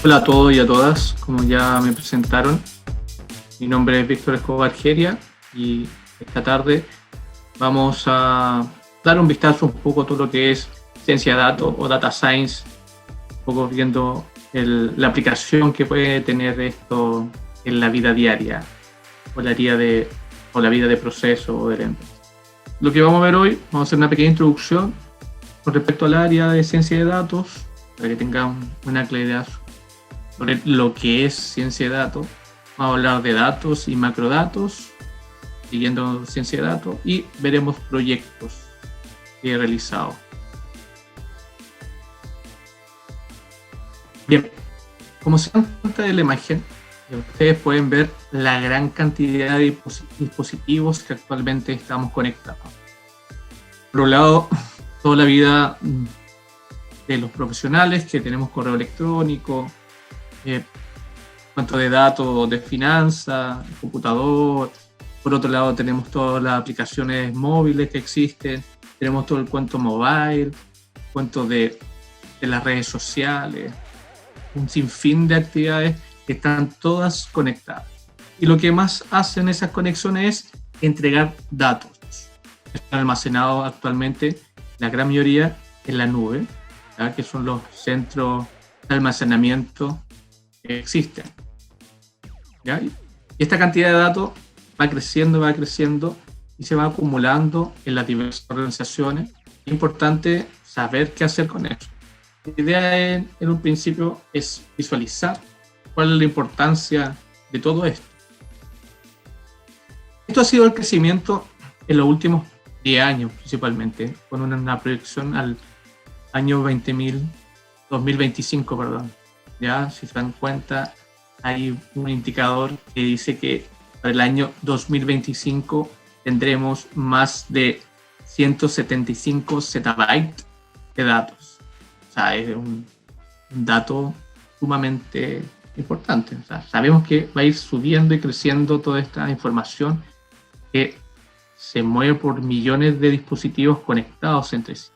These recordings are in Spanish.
Hola a todos y a todas, como ya me presentaron, mi nombre es Víctor Escobar Geria y esta tarde vamos a dar un vistazo un poco a todo lo que es ciencia de datos o data science, un poco viendo la aplicación que puede tener esto en la vida diaria o la vida de proceso o de la empresa. Lo que vamos a ver hoy, vamos a hacer una pequeña introducción con respecto al área de ciencia de datos, para que tengan una claridad sobre lo que es ciencia de datos. Vamos a hablar de datos y macrodatos, siguiendo ciencia de datos, y veremos proyectos que he realizado. Bien, como se dan cuenta de la imagen, ustedes pueden ver la gran cantidad de dispositivos que actualmente estamos conectados. Por un lado, toda la vida de los profesionales, que tenemos correo electrónico, cuanto de datos de finanzas, computador. Por otro lado, tenemos todas las aplicaciones móviles que existen, tenemos todo el cuento mobile, cuento de las redes sociales, un sinfín de actividades que están todas conectadas. Y lo que más hacen esas conexiones es entregar datos. Están almacenados actualmente, la gran mayoría, en la nube, ¿ya? Que son los centros de almacenamiento que existen, ¿ya? Y esta cantidad de datos va creciendo y se va acumulando en las diversas organizaciones. Es importante saber qué hacer con eso. La idea en un principio es visualizar cuál es la importancia de todo esto. Esto ha sido el crecimiento en los últimos 10 años principalmente, con una proyección al año 2025, perdón. Ya, si se dan cuenta, hay un indicador que dice que para el año 2025 tendremos más de 175 zettabytes de datos. O sea, es un dato sumamente importante. O sea, sabemos que va a ir subiendo y creciendo toda esta información que se mueve por millones de dispositivos conectados entre sí.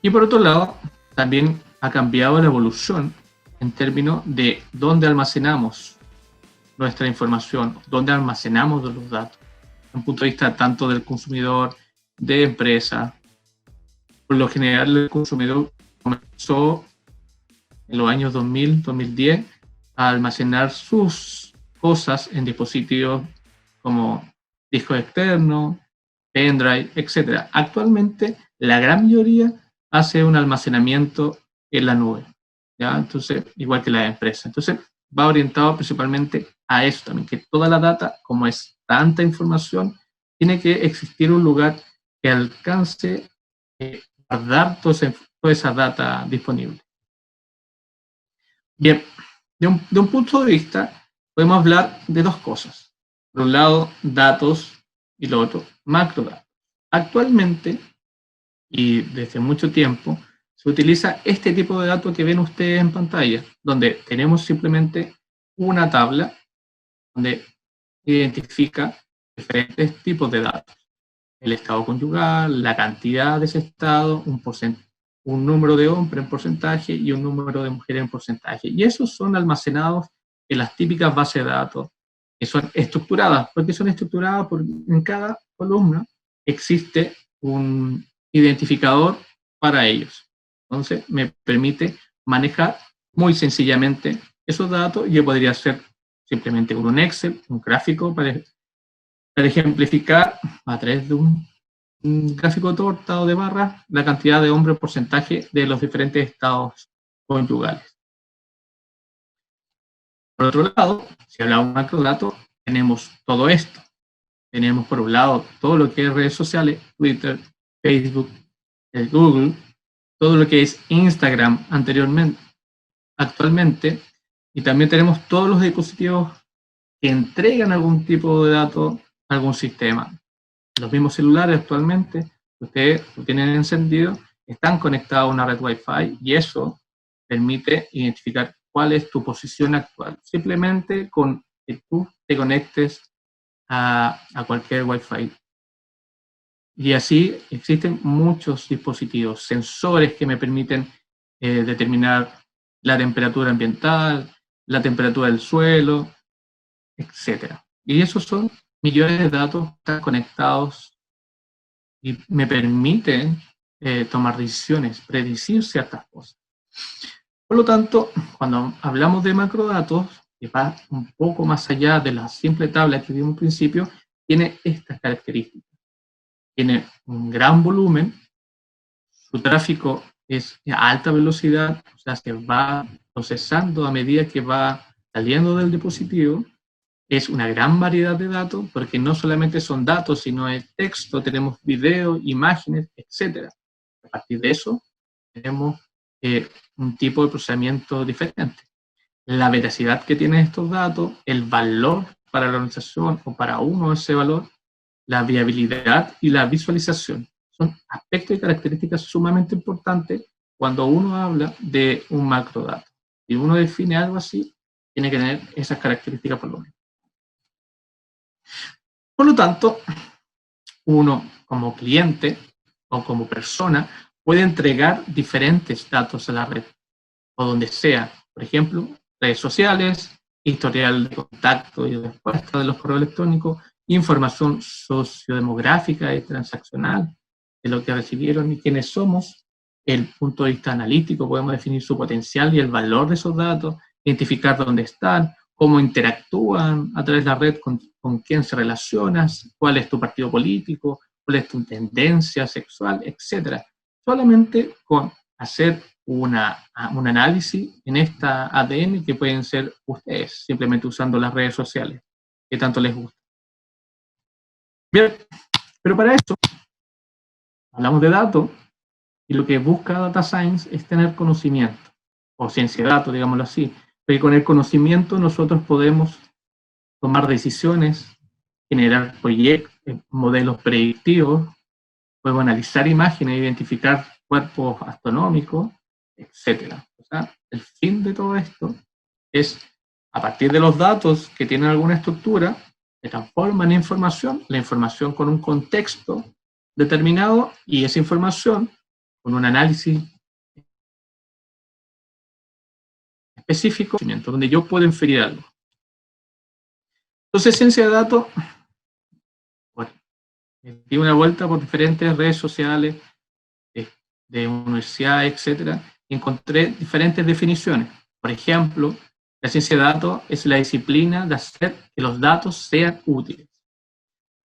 Y por otro lado, también ha cambiado la evolución en términos de dónde almacenamos nuestra información, dónde almacenamos los datos, desde un punto de vista tanto del consumidor, de empresa. Por lo general, el consumidor comenzó en los años 2000, 2010 a almacenar sus cosas en dispositivos como discos externos, pendrive, etc. Actualmente, la gran mayoría hace un almacenamiento en la nube, ¿ya? Entonces, igual que la empresa. Entonces, va orientado principalmente a eso también, que toda la data, como es tanta información, tiene que existir un lugar que alcance guardar toda esa data disponible. Bien, de un punto de vista, podemos hablar de dos cosas. Por un lado, datos, y lo otro, macrodatos. Actualmente, y desde mucho tiempo, se utiliza este tipo de datos que ven ustedes en pantalla, donde tenemos simplemente una tabla donde identifica diferentes tipos de datos. El estado conyugal, la cantidad de ese estado, un número de hombres en porcentaje y un número de mujeres en porcentaje. Y esos son almacenados en las típicas bases de datos que son estructuradas. ¿Por qué son estructuradas? Porque en cada columna existe un identificador para ellos. Entonces, me permite manejar muy sencillamente esos datos. Yo podría hacer simplemente un Excel, un gráfico para ejemplificar a través de un gráfico torta de barras la cantidad de hombres porcentaje de los diferentes estados conyugales. Por otro lado, si hablamos de macrodatos, tenemos todo esto. Tenemos por un lado todo lo que es redes sociales, Twitter, Facebook, Google, todo lo que es Instagram actualmente, y también tenemos todos los dispositivos que entregan algún tipo de datos a algún sistema. Los mismos celulares actualmente, ustedes lo tienen encendido, están conectados a una red Wi-Fi y eso permite identificar cuál es tu posición actual. Simplemente con que tú te conectes a cualquier Wi-Fi. Y así existen muchos dispositivos, sensores que me permiten determinar la temperatura ambiental, la temperatura del suelo, etc. Y esos son millones de datos que están conectados y me permiten tomar decisiones, predecir ciertas cosas. Por lo tanto, cuando hablamos de macrodatos, que va un poco más allá de la simple tabla que vimos al principio, tiene estas características. Tiene un gran volumen, su tráfico es a alta velocidad, o sea, se va procesando a medida que va saliendo del dispositivo. Es una gran variedad de datos, porque no solamente son datos, sino es texto, tenemos video, imágenes, etc. A partir de eso, tenemos un tipo de procesamiento diferente. La veracidad que tienen estos datos, el valor para la organización o para uno ese valor, la viabilidad y la visualización. Son aspectos y características sumamente importantes cuando uno habla de un macrodato. Si uno define algo así, tiene que tener esas características por lo menos. Por lo tanto, uno como cliente o como persona puede entregar diferentes datos a la red o donde sea. Por ejemplo, redes sociales, historial de contacto y respuesta de los correos electrónicos, información sociodemográfica y transaccional de lo que recibieron y quiénes somos, el punto de vista analítico, podemos definir su potencial y el valor de esos datos, identificar dónde están, cómo interactúan a través de la red, con quién se relacionas, cuál es tu partido político, cuál es tu tendencia sexual, etc. Solamente con hacer un análisis en esta ADN que pueden ser ustedes, simplemente usando las redes sociales, que tanto les gusta. Bien, pero para eso hablamos de datos y lo que busca Data Science es tener conocimiento, o ciencia de datos, digámoslo así, porque con el conocimiento nosotros podemos tomar decisiones, generar proyectos, modelos predictivos, podemos analizar imágenes, identificar cuerpos astronómicos, etc. O sea, el fin de todo esto es, a partir de los datos que tienen alguna estructura, se transforman en información, la información con un contexto determinado y esa información con un análisis específico, donde yo puedo inferir algo. Entonces, ciencia de datos, bueno, di una vuelta por diferentes redes sociales, de universidades, etcétera, y encontré diferentes definiciones. Por ejemplo, la ciencia de datos es la disciplina de hacer que los datos sean útiles.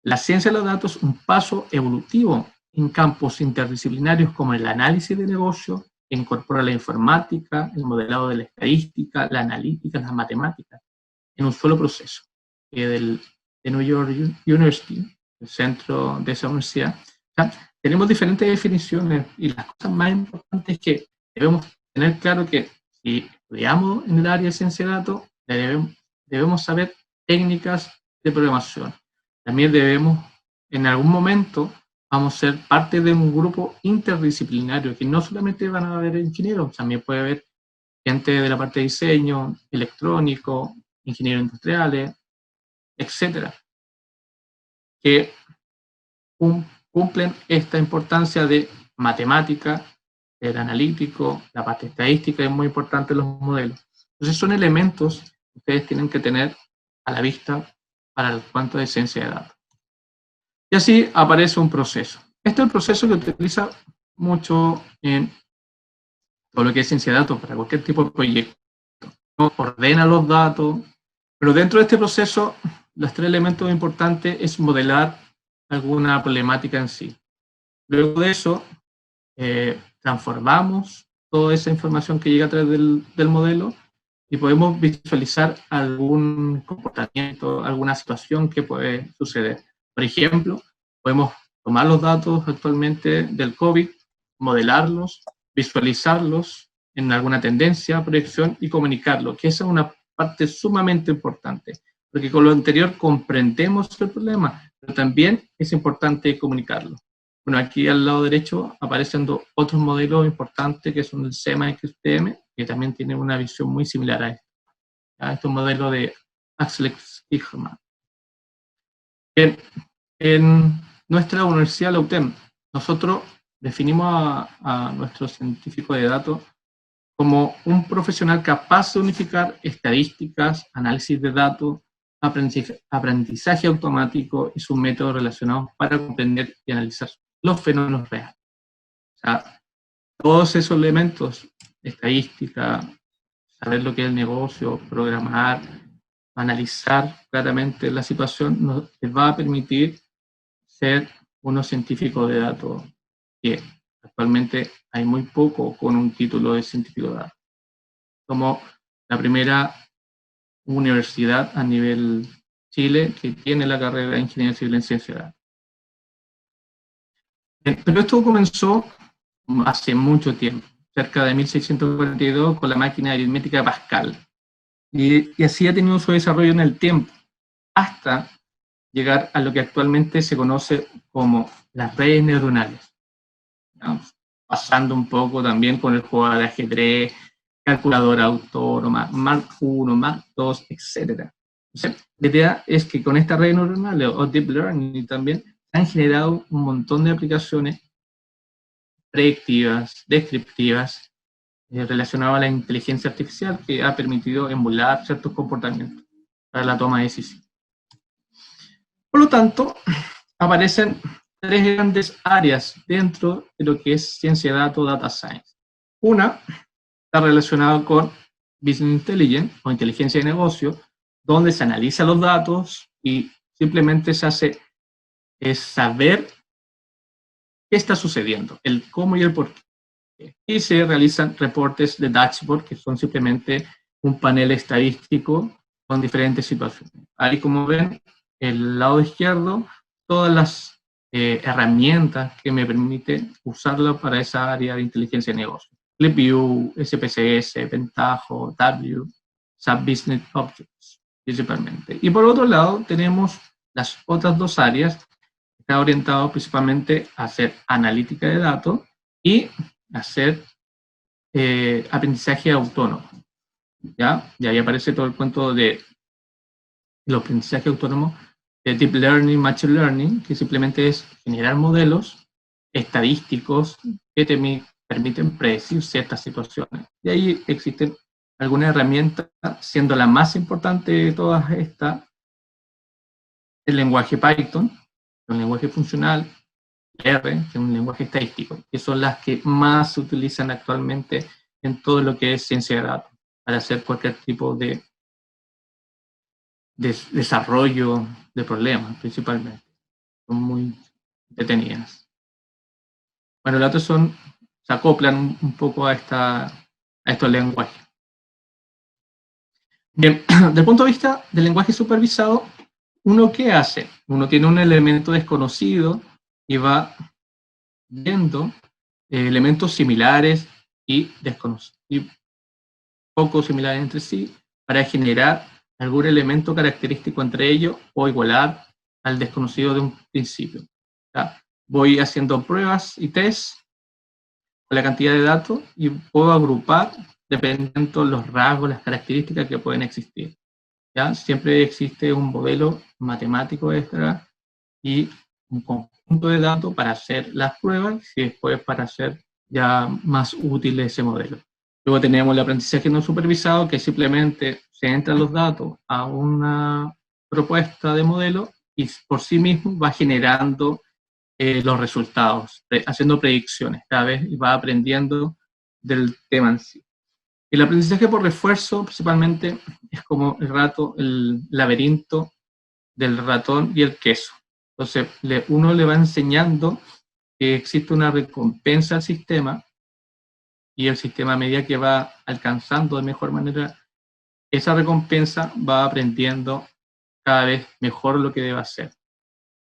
La ciencia de los datos es un paso evolutivo en campos interdisciplinarios como el análisis de negocio, que incorpora la informática, el modelado de la estadística, la analítica, las matemáticas, en un solo proceso. De New York University, el centro de esa universidad, tenemos diferentes definiciones y las cosas más importantes es que debemos tener claro que si estudiamos en el área de ciencia de datos, debemos saber técnicas de programación. También debemos, en algún momento, vamos a ser parte de un grupo interdisciplinario, que no solamente van a haber ingenieros, también puede haber gente de la parte de diseño, electrónico, ingenieros industriales, etcétera, que cumplen esta importancia de matemática, del analítico, la parte estadística es muy importante en los modelos. Entonces son elementos que ustedes tienen que tener a la vista para el cuanto de ciencia de datos. Y así aparece un proceso. Este es el proceso que utiliza mucho en todo lo que es ciencia de datos para cualquier tipo de proyecto. Ordena los datos, pero dentro de este proceso, los tres elementos importantes es modelar alguna problemática en sí. Luego de eso, transformamos toda esa información que llega a través del modelo y podemos visualizar algún comportamiento, alguna situación que puede suceder. Por ejemplo, podemos tomar los datos actualmente del COVID, modelarlos, visualizarlos en alguna tendencia, proyección y comunicarlo, que esa es una parte sumamente importante, porque con lo anterior comprendemos el problema, pero también es importante comunicarlo. Bueno, aquí al lado derecho aparecen otros modelos importantes que son el SEMA XTM, que también tiene una visión muy similar a esto. Este es un modelo de Axel Stigman. En nuestra universidad, la UTEM, nosotros definimos a nuestros científicos de datos como un profesional capaz de unificar estadísticas, análisis de datos, aprendizaje automático y sus métodos relacionados para comprender y analizar los fenómenos reales. O sea, todos esos elementos, estadística, saber lo que es el negocio, programar, analizar claramente la situación, nos va a permitir ser unos científicos de datos, que actualmente hay muy poco con un título de científico de datos. Como la primera universidad a nivel Chile que tiene la carrera de Ingeniería Civil en Ciencia de Datos. Pero esto comenzó hace mucho tiempo, cerca de 1642, con la máquina aritmética de Pascal. Y así ha tenido su desarrollo en el tiempo, hasta llegar a lo que actualmente se conoce como las redes neuronales. Digamos, pasando un poco también con el juego de ajedrez, calculadora autónoma, Mark I, Mark II, etc. Entonces, la idea es que con esta red neuronal o deep learning también han generado un montón de aplicaciones predictivas, descriptivas, relacionadas a la inteligencia artificial, que ha permitido emular ciertos comportamientos para la toma de decisiones. Por lo tanto, aparecen tres grandes áreas dentro de lo que es ciencia de datos, data science. Una está relacionada con business intelligence o inteligencia de negocio, donde se analizan los datos y simplemente se hace es saber qué está sucediendo, el cómo y el por qué. Y se realizan reportes de dashboard, que son simplemente un panel estadístico con diferentes situaciones. Ahí, como ven, el lado izquierdo, todas las herramientas que me permiten usarlo para esa área de inteligencia de negocio. ClipView, SPSS, Ventajo, W, SAP Business Objects, principalmente. Y por otro lado, tenemos las otras dos áreas, que está orientado principalmente a hacer analítica de datos y hacer aprendizaje autónomo. ¿Ya? Y ahí aparece todo el cuento de los aprendizajes autónomos de Deep Learning, Machine Learning, que simplemente es generar modelos estadísticos que te permiten predecir ciertas situaciones. Y ahí existen algunas herramientas, siendo la más importante de todas estas, el lenguaje Python, un lenguaje funcional, R, que es un lenguaje estadístico, que son las que más se utilizan actualmente en todo lo que es ciencia de datos, para hacer cualquier tipo de desarrollo de problemas, principalmente. Son muy detenidas. Bueno, los otros se acoplan un poco a estos lenguajes. Bien, desde el punto de vista del lenguaje supervisado, ¿uno qué hace? Uno tiene un elemento desconocido y va viendo elementos similares y desconocidos, y poco similares entre sí, para generar algún elemento característico entre ellos o igualar al desconocido de un principio. ¿Ya? Voy haciendo pruebas y tests con la cantidad de datos y puedo agrupar dependiendo de los rasgos, las características que pueden existir. ¿Ya? Siempre existe un modelo matemático extra y un conjunto de datos para hacer las pruebas y después para hacer ya más útil ese modelo. Luego tenemos el aprendizaje no supervisado, que simplemente se entran los datos a una propuesta de modelo y por sí mismo va generando los resultados, haciendo predicciones cada vez y va aprendiendo del tema en sí. El aprendizaje por refuerzo principalmente es como el laberinto del ratón y el queso. Entonces, uno le va enseñando que existe una recompensa al sistema y el sistema, a medida que va alcanzando de mejor manera esa recompensa, va aprendiendo cada vez mejor lo que debe hacer,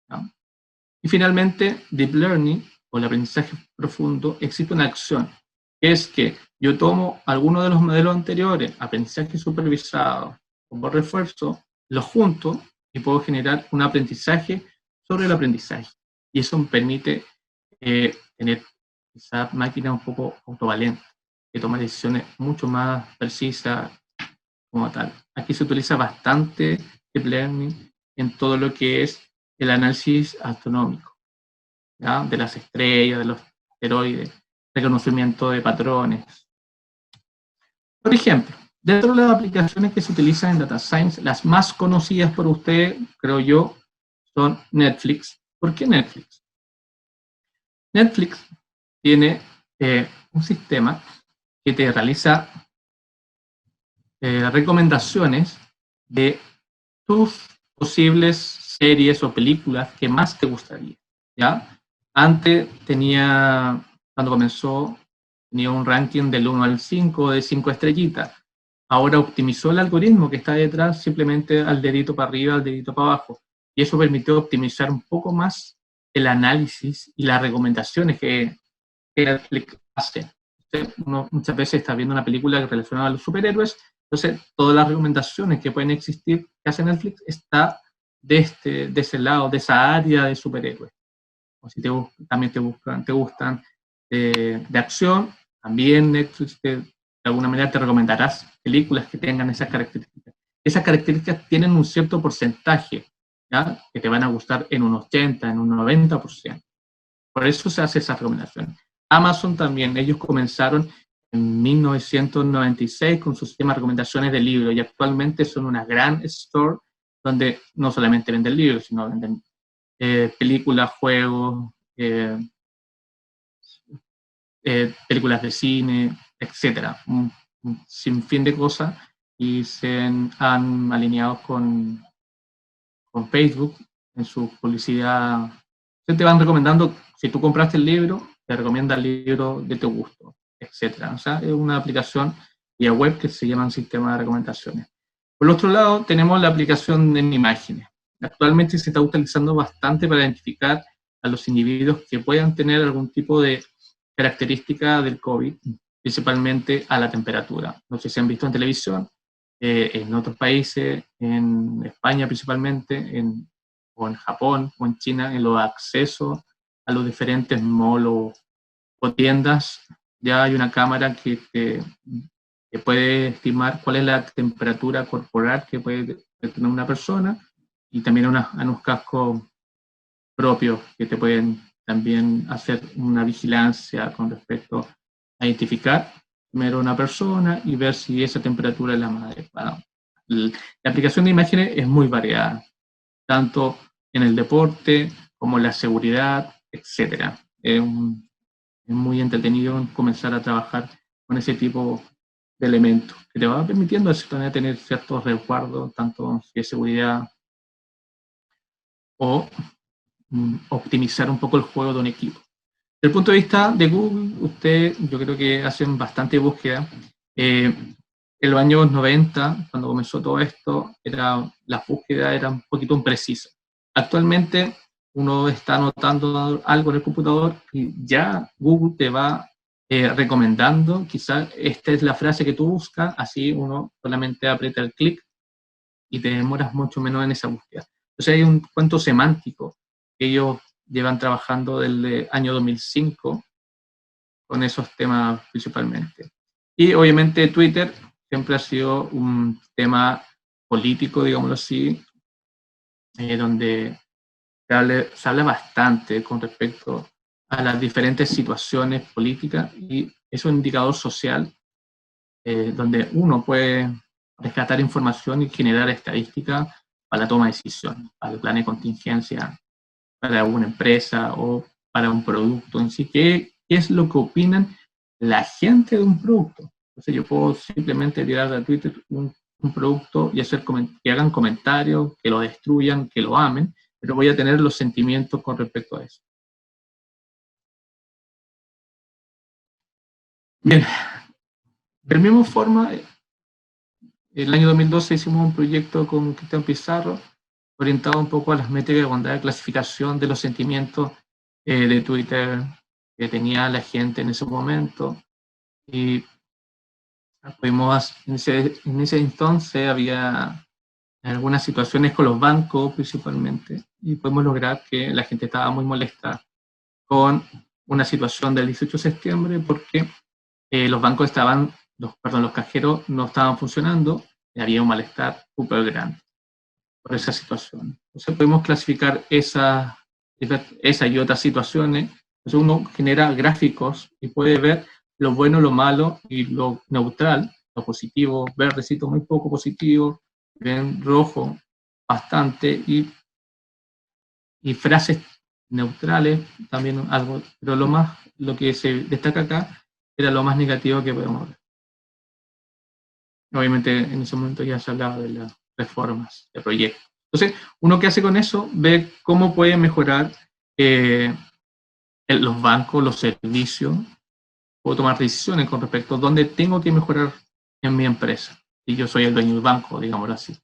¿no? Y finalmente, Deep Learning, o el aprendizaje profundo, existe una acción, que es que yo tomo alguno de los modelos anteriores, aprendizaje supervisado, como refuerzo, los junto y puedo generar un aprendizaje sobre el aprendizaje. Y eso me permite tener esa máquina un poco autovalente, que toma decisiones mucho más precisas como tal. Aquí se utiliza bastante Deep Learning en todo lo que es el análisis astronómico, ¿ya? De las estrellas, de los asteroides, reconocimiento de patrones. Por ejemplo, dentro de las aplicaciones que se utilizan en Data Science, las más conocidas por usted, creo yo, son Netflix. ¿Por qué Netflix? Netflix tiene un sistema que te realiza recomendaciones de tus posibles series o películas que más te gustaría, ¿ya? Antes cuando comenzó, tenía un ranking del 1 al 5 de 5 estrellitas. Ahora optimizó el algoritmo que está detrás simplemente al dedito para arriba, al dedito para abajo. Y eso permitió optimizar un poco más el análisis y las recomendaciones que Netflix hace. Uno muchas veces está viendo una película relacionada a los superhéroes, entonces todas las recomendaciones que pueden existir que hace Netflix está de ese lado, de esa área de superhéroes. O si también te gustan de acción, también Netflix de alguna manera te recomendarás películas que tengan esas características. Esas características tienen un cierto porcentaje, ¿ya? Que te van a gustar en un 80, en un 90%. Por eso se hace esa recomendación. Amazon también, ellos comenzaron en 1996 con su sistema de recomendaciones de libros y actualmente son una gran store donde no solamente venden libros, sino venden películas, juegos, películas de cine, etcétera, un sinfín de cosas y se han alineado con Facebook en su publicidad. Se te van recomendando, si tú compraste el libro, te recomienda el libro de tu gusto, etcétera. O sea, es una aplicación vía web que se llama un sistema de recomendaciones. Por el otro lado, tenemos la aplicación en imágenes. Actualmente se está utilizando bastante para identificar a los individuos que puedan tener algún tipo de característica del COVID, principalmente a la temperatura. No sé si han visto en televisión, en otros países, en España principalmente, o en Japón o en China, en los accesos a los diferentes malls o tiendas, ya hay una cámara que puede estimar cuál es la temperatura corporal que puede tener una persona y también unos cascos propios que te pueden también hacer una vigilancia con respecto a identificar primero una persona y ver si esa temperatura es la más adecuada. La aplicación de imágenes es muy variada, tanto en el deporte como en la seguridad, etc. Es muy entretenido comenzar a trabajar con ese tipo de elementos que te va permitiendo tener ciertos resguardos, tanto de seguridad o optimizar un poco el juego de un equipo. Desde el punto de vista de Google, yo creo que hacen bastante búsqueda. En los años 90, cuando comenzó todo esto, las búsquedas eran un poquito imprecisas. Actualmente, uno está anotando algo en el computador y ya Google te va recomendando, quizás esta es la frase que tú buscas, así uno solamente aprieta el clic y te demoras mucho menos en esa búsqueda. Entonces hay un cuento semántico que ellos llevan trabajando desde el año 2005 con esos temas principalmente. Y obviamente Twitter siempre ha sido un tema político, digámoslo así, donde se habla bastante con respecto a las diferentes situaciones políticas y es un indicador social donde uno puede rescatar información y generar estadísticas para la toma de decisiones, para el plan de contingencia, para una empresa o para un producto en sí. ¿Qué es lo que opinan la gente de un producto? Entonces yo puedo simplemente tirar a Twitter un producto y hacer que hagan comentarios, que lo destruyan, que lo amen, pero voy a tener los sentimientos con respecto a eso. Bien, de la misma forma, el año 2012 hicimos un proyecto con Cristian Pizarro orientado un poco a las métricas de bondad de clasificación de los sentimientos de Twitter que tenía la gente en ese momento. Y pudimos, en ese entonces había algunas situaciones con los bancos principalmente, y podemos lograr que la gente estaba muy molesta con una situación del 18 de septiembre porque los bancos los cajeros no estaban funcionando y había un malestar súper grande por esa situación. Entonces podemos clasificar esa y otras situaciones. Entonces uno genera gráficos y puede ver lo bueno, lo malo y lo neutral lo positivo, verdecito muy poco positivo, ven rojo bastante, y frases neutrales también algo, pero lo que se destaca acá era lo más negativo que podemos ver. Obviamente en ese momento ya se hablaba de las reformas de proyectos. Entonces, uno que hace con eso, ve cómo puede mejorar los bancos, los servicios, puedo tomar decisiones con respecto a dónde tengo que mejorar en mi empresa. Y yo soy el dueño del banco, digámoslo así.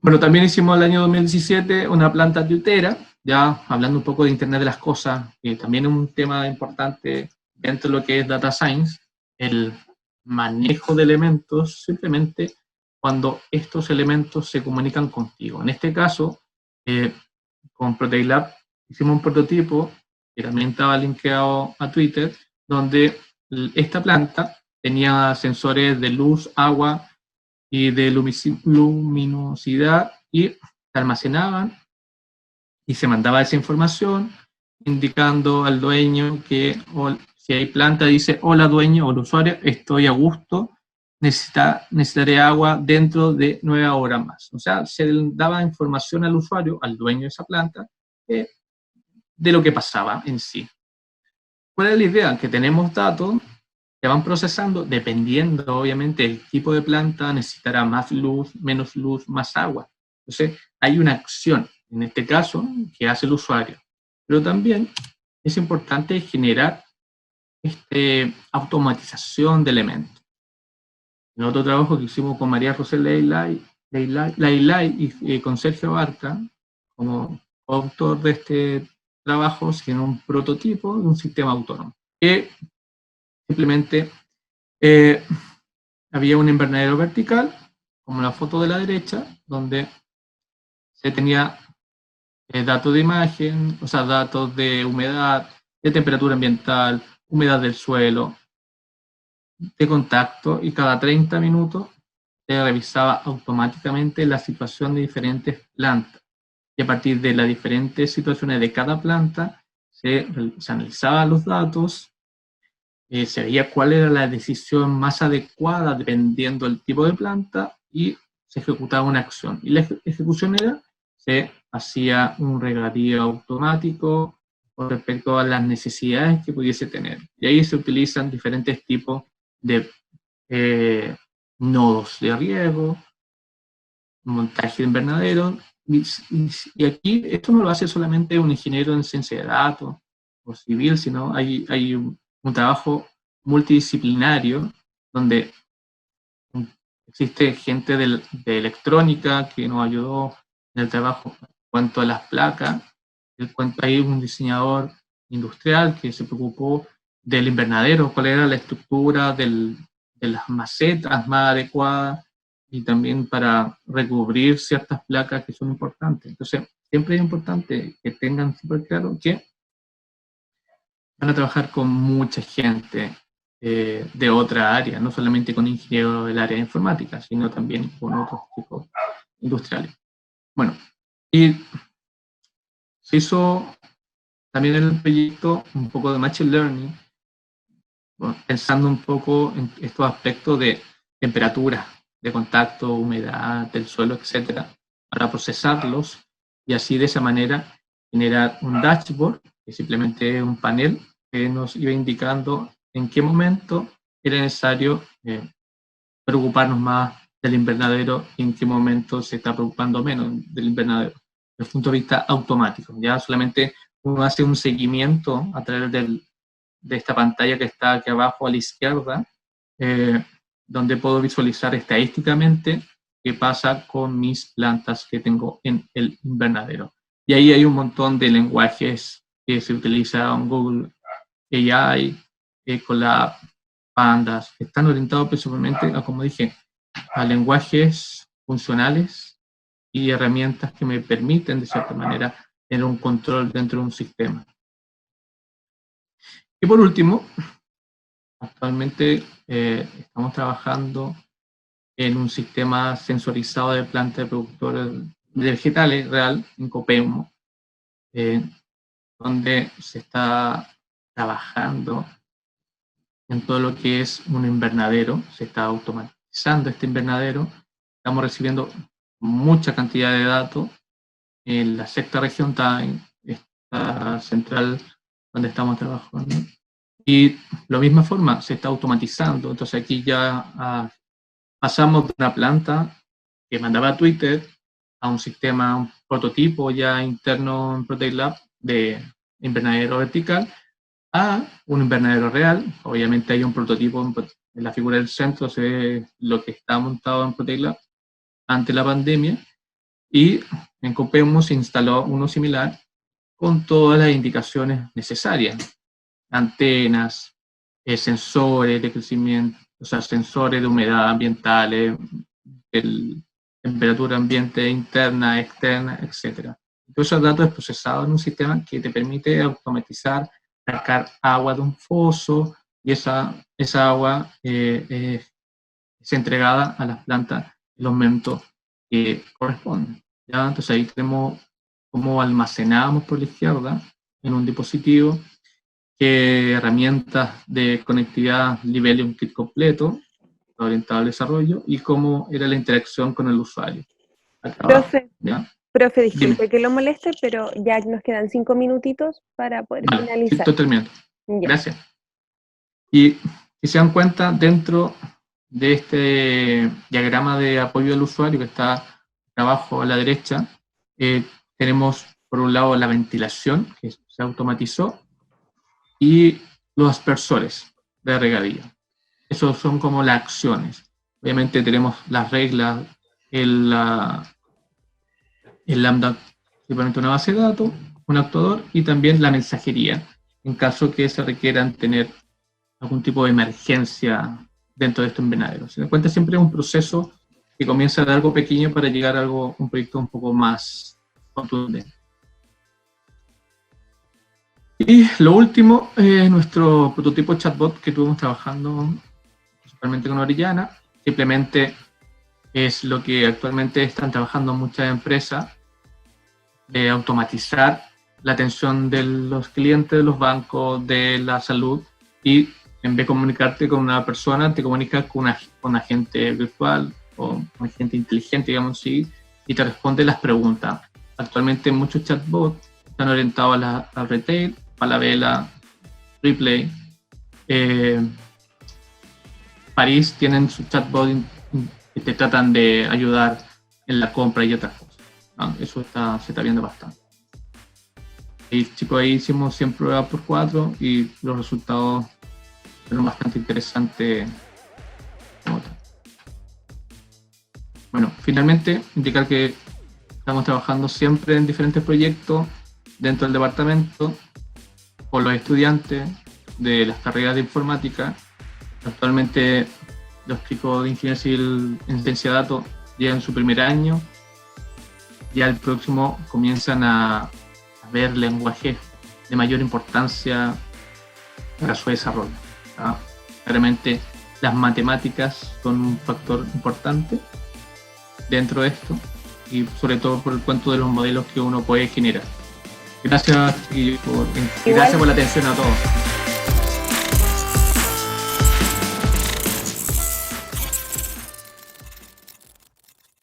Bueno, también hicimos el año 2017 una planta tutera, ya hablando un poco de Internet de las Cosas, que también es un tema importante dentro de lo que es Data Science, el manejo de elementos simplemente cuando estos elementos se comunican contigo. En este caso, con ProteiLab hicimos un prototipo que también estaba linkeado a Twitter, donde esta planta tenía sensores de luz, agua y de luminosidad, y se almacenaban y se mandaba esa información indicando al dueño que, o si hay planta, dice: hola dueño o el usuario, estoy a gusto, necesitaré agua dentro de 9 horas más. O sea, se daba información al usuario, al dueño de esa planta, de lo que pasaba en sí. ¿Cuál es la idea? Que tenemos datos que van procesando, dependiendo obviamente del tipo de planta, necesitará más luz, menos luz, más agua. Entonces, hay una acción, en este caso, que hace el usuario. Pero también es importante generar automatización de elementos. En otro trabajo que hicimos con María José Leilay y con Sergio Barca, como autor de este trabajo, sino un prototipo de un sistema autónomo, que simplemente había un invernadero vertical, como la foto de la derecha, donde se tenía datos de imagen, o sea, datos de humedad, de temperatura ambiental, humedad del suelo, de contacto, y cada 30 minutos se revisaba automáticamente la situación de diferentes plantas. Y a partir de las diferentes situaciones de cada planta, se analizaban los datos, se veía cuál era la decisión más adecuada dependiendo del tipo de planta, y se ejecutaba una acción. Y la ejecución era, se hacía un regadío automático con respecto a las necesidades que pudiese tener. Y ahí se utilizan diferentes tipos de nodos de riego, montaje de invernadero, y aquí esto no lo hace solamente un ingeniero en ciencia de datos o civil, sino hay un trabajo multidisciplinario donde existe gente de electrónica que nos ayudó en el trabajo en cuanto a las placas. Hay un diseñador industrial que se preocupó del invernadero, cuál era la estructura de las macetas más adecuadas, y también para recubrir ciertas placas que son importantes. Entonces, siempre es importante que tengan súper claro que van a trabajar con mucha gente de otra área, no solamente con ingenieros del área de informática, sino también con otros tipos industriales. Bueno, y se hizo también en el proyecto un poco de Machine Learning, bueno, pensando un poco en estos aspectos de temperatura, de contacto, humedad del suelo, etcétera, para procesarlos y así de esa manera generar un dashboard, que simplemente es un panel que nos iba indicando en qué momento era necesario preocuparnos más del invernadero y en qué momento se está preocupando menos del invernadero, desde el punto de vista automático. Ya solamente uno hace un seguimiento a través de esta pantalla que está aquí abajo a la izquierda, donde puedo visualizar estadísticamente qué pasa con mis plantas que tengo en el invernadero. Y ahí hay un montón de lenguajes que se utilizan en Google AI, Colab, Pandas, que están orientados principalmente a, como dije, a lenguajes funcionales y herramientas que me permiten, de cierta manera, tener un control dentro de un sistema. Y por último, actualmente estamos trabajando en un sistema sensorizado de plantas de productores de vegetales real, en Copeumo, donde se está trabajando en todo lo que es un invernadero. Se está automatizando este invernadero. Estamos recibiendo mucha cantidad de datos. En la sexta región está en esta central donde estamos trabajando. Y de la misma forma se está automatizando. Entonces aquí ya pasamos de una planta que mandaba a Twitter a un sistema, un prototipo ya interno en Protect Lab de invernadero vertical, a un invernadero real. Obviamente hay un prototipo en la figura del centro, se ve lo que está montado en Protect Lab ante la pandemia, y en Copemo se instaló uno similar con todas las indicaciones necesarias, antenas, sensores de crecimiento, o sea, sensores de humedad ambientales, temperatura ambiente interna, externa, etc. Todos esos datos procesados en un sistema que te permite automatizar, sacar agua de un foso, y esa agua es entregada a las plantas en los momentos que corresponden. ¿Ya? Entonces ahí tenemos cómo almacenamos por la izquierda en un dispositivo, qué herramientas de conectividad nivel de un kit completo orientado al desarrollo, y cómo era la interacción con el usuario. Acá abajo, Profe, ¿ya? profe, Dime. disculpe que lo moleste, pero ya nos quedan 5 minutitos para poder Vale, sí, finalizar. estoy terminando. Ya. Gracias. Y si se dan cuenta, dentro de este diagrama de apoyo al usuario que está abajo a la derecha, tenemos por un lado la ventilación, que se automatizó, y los aspersores de regadío. Esos son como las acciones. Obviamente tenemos las reglas, el lambda, simplemente una base de datos, un actuador, y también la mensajería, en caso que se requieran tener algún tipo de emergencia dentro de estos invernaderos. Se da cuenta, siempre es un proceso que comienza de algo pequeño para llegar a un proyecto un poco más contundente. Y lo último, nuestro prototipo chatbot que estuvimos trabajando principalmente con Orellana. Simplemente es lo que actualmente están trabajando muchas empresas, de automatizar la atención de los clientes de los bancos, de la salud, y en vez de comunicarte con una persona, te comunicas con un agente virtual o un agente inteligente, digamos así, y te responde las preguntas. Actualmente muchos chatbots están orientados al retail, Falabella, Replay, París tienen su chatbot que te tratan de ayudar en la compra y otras cosas, ¿no? Eso se está viendo bastante. Y chicos, ahí hicimos 100 pruebas por 4 y los resultados fueron bastante interesantes. Bueno, finalmente indicar que estamos trabajando siempre en diferentes proyectos dentro del departamento con los estudiantes de las carreras de informática. Actualmente los chicos de Ingeniería Civil en Ciencia de Datos llegan su primer año. Ya el próximo comienzan a ver lenguajes de mayor importancia para su desarrollo, ¿no? Claramente las matemáticas son un factor importante dentro de esto, y sobre todo por el cuento de los modelos que uno puede generar. Gracias, y gracias por la atención a todos.